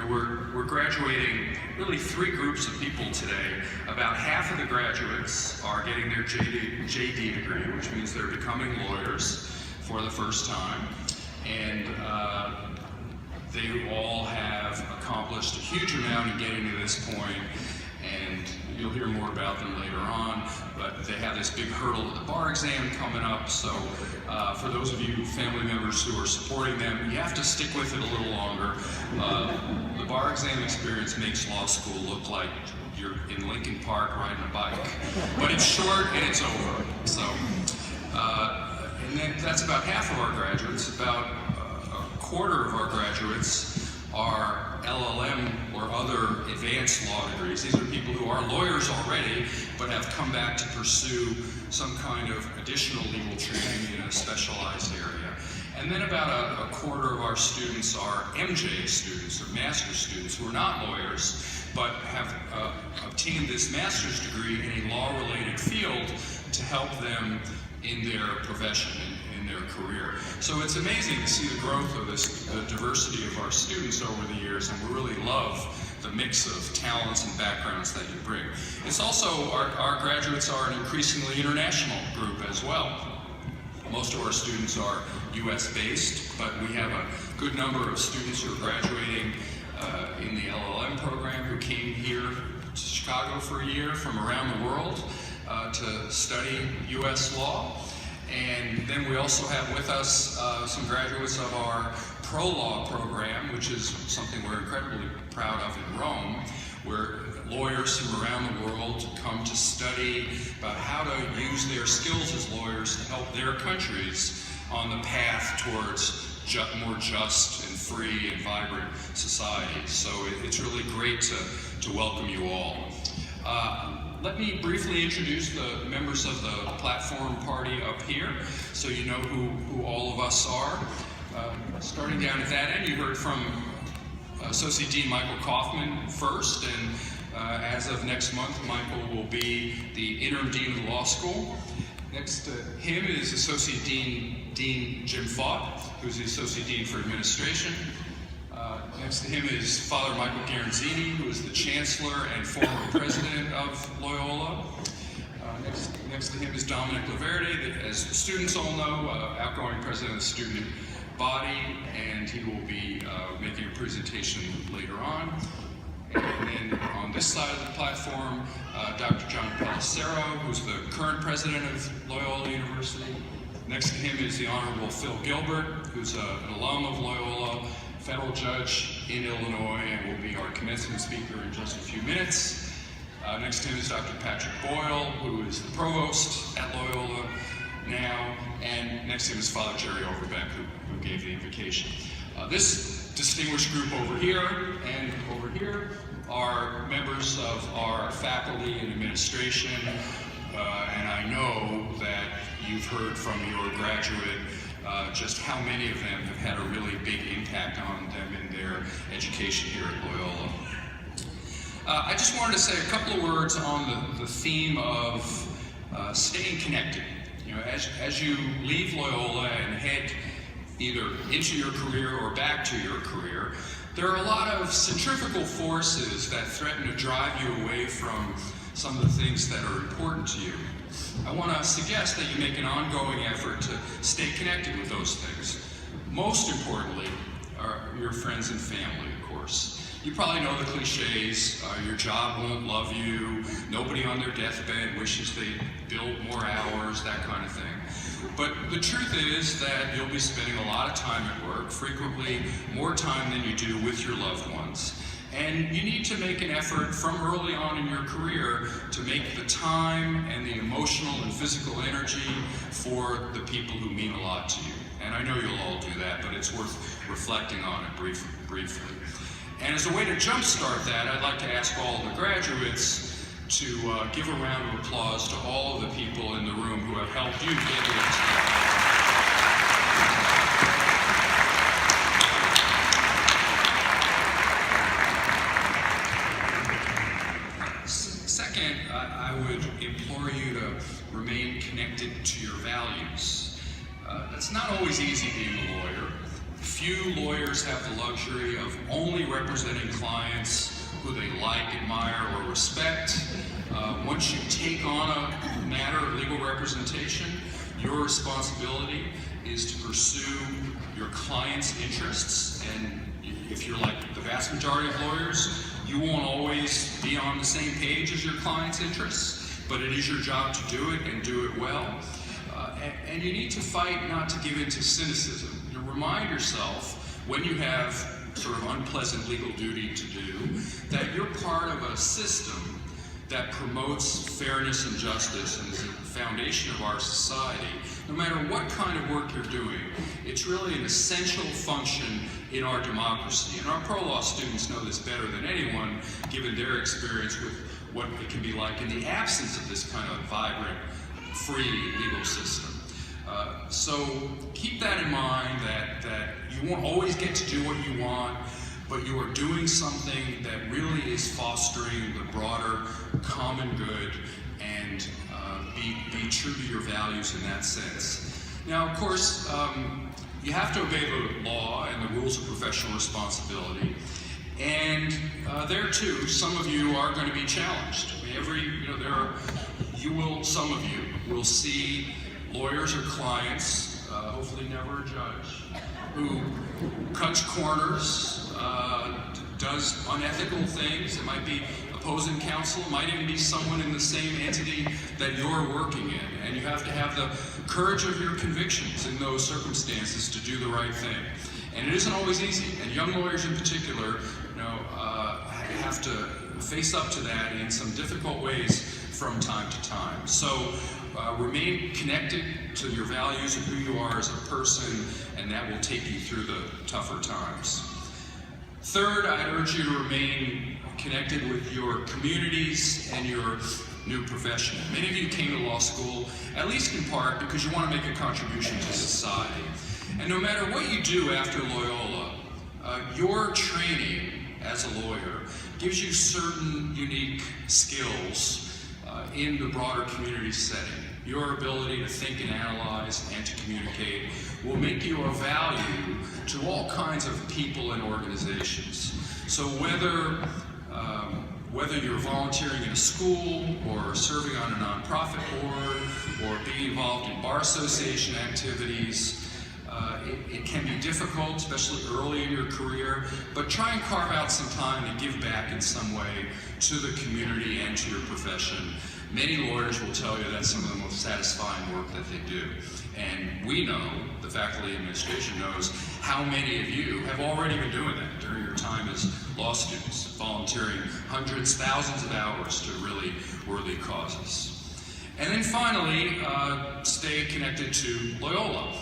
We're graduating really three groups of people today. About half of the graduates are getting their JD degree, which means they're becoming lawyers for the first time. And they all have accomplished a huge amount in getting to this point, and you'll hear more about them later on, but they have this big hurdle to the bar exam coming up, so for those of you family members who are supporting them, you have to stick with it a little longer. The bar exam experience makes law school look like you're in Lincoln Park riding a bike, but it's short and it's over. So, and then that's about half of our graduates. About a quarter of our graduates are LLM or other advanced law degrees. These are people who are lawyers already, but have come back to pursue some kind of additional legal training in a specialized area. And then about a quarter of our students are MJ students, or master's students, who are not lawyers, but have obtained this master's degree in a law-related field to help them in their profession, in their career. So it's amazing to see the growth of this diversity of our students over the years, and we really love the mix of talents and backgrounds that you bring. It's also, our graduates are an increasingly international group as well. Most of our students are US based, but we have a good number of students who are graduating in the LLM program who came here to Chicago for a year from around the world to study US law. And then we also have with us some graduates of our Pro Law program, which is something we're incredibly proud of in Rome, where lawyers from around the world come to study about how to use their skills as lawyers to help their countries on the path towards more just and free and vibrant societies. So it's really great to welcome you all. Let me briefly introduce the members of the platform party up here, so you know who all of us are. Starting down at that end, you heard from Associate Dean Michael Kaufman first, and as of next month, Michael will be the interim dean of the law school. Next to him is Associate Dean Jim Fott, who's the Associate Dean for Administration. Next to him is Father Michael Garanzini, who is the Chancellor and former President of Loyola. Next to him is Dominic Laverde, as the students all know, outgoing President of the student body, and he will be making a presentation later on. And then on this side of the platform, Dr. John Pellicero, who's the current President of Loyola University. Next to him is the Honorable Phil Gilbert, who's an alum of Loyola, federal judge in Illinois, and will be our commencement speaker in just a few minutes. Next to him is Dr. Patrick Boyle, who is the provost at Loyola now, and next to him is Father Jerry Overbeck, who gave the invocation. This distinguished group over here and over here are members of our faculty and administration, and I know that you've heard from your graduate just how many of them have had a really big impact on them in their education here at Loyola. I just wanted to say a couple of words on the theme of staying connected. You know, as you leave Loyola and head either into your career or back to your career, there are a lot of centrifugal forces that threaten to drive you away from some of the things that are important to you. I want to suggest that you make an ongoing effort to stay connected with those things. Most importantly are your friends and family, of course. You probably know the cliches, your job won't love you, nobody on their deathbed wishes they build more hours, that kind of thing. But the truth is that you'll be spending a lot of time at work, frequently more time than you do with your loved ones. And you need to make an effort from early on in your career to make the time and the emotional and physical energy for the people who mean a lot to you. And I know you'll all do that, but it's worth reflecting on it briefly. And as a way to jumpstart that, I'd like to ask all the graduates to give a round of applause to all of the people in the room who have helped you get here today. I would implore you to remain connected to your values. It's not always easy being a lawyer. Few lawyers have the luxury of only representing clients who they like, admire, or respect. Once you take on a matter of legal representation, your responsibility is to pursue your client's interests. And if you're like the vast majority of lawyers, you won't always be on the same page as your client's interests, but it is your job to do it and do it well. And you need to fight not to give in to cynicism. You remind yourself when you have sort of unpleasant legal duty to do that you're part of a system that promotes fairness and justice and is the foundation of our society. No matter what kind of work you're doing, it's really an essential function in our democracy. And our pro-law students know this better than anyone, given their experience with what it can be like in the absence of this kind of vibrant, free legal system. So keep that in mind, that you won't always get to do what you want, but you are doing something that really is fostering the broader common good, and be true to your values in that sense. Now, of course, you have to obey the law and the rules of professional responsibility, and there too, some of you are going to be challenged. I mean, some of you will see lawyers or clients, hopefully never a judge, who cuts corners, does unethical things. It might be opposing counsel, it might even be someone in the same entity that you're working in, and you have to have the courage of your convictions in those circumstances to do the right thing. And it isn't always easy, and young lawyers in particular, have to face up to that in some difficult ways from time to time. So remain connected to your values and who you are as a person, and that will take you through the tougher times. Third, I'd urge you to remain connected with your communities and your new profession. Many of you came to law school, at least in part, because you want to make a contribution to society. And no matter what you do after Loyola, your training as a lawyer gives you certain unique skills in the broader community setting. Your ability to think and analyze and to communicate will make you of value to all kinds of people and organizations. So whether you're volunteering in a school or serving on a nonprofit board or being involved in bar association activities, it can be difficult, especially early in your career, but try and carve out some time to give back in some way to the community and to your profession. Many lawyers will tell you that's some of the most satisfying work that they do. And we know, the faculty administration knows, how many of you have already been doing that during your time as law students, volunteering hundreds, thousands of hours to really worthy causes. And then finally, stay connected to Loyola.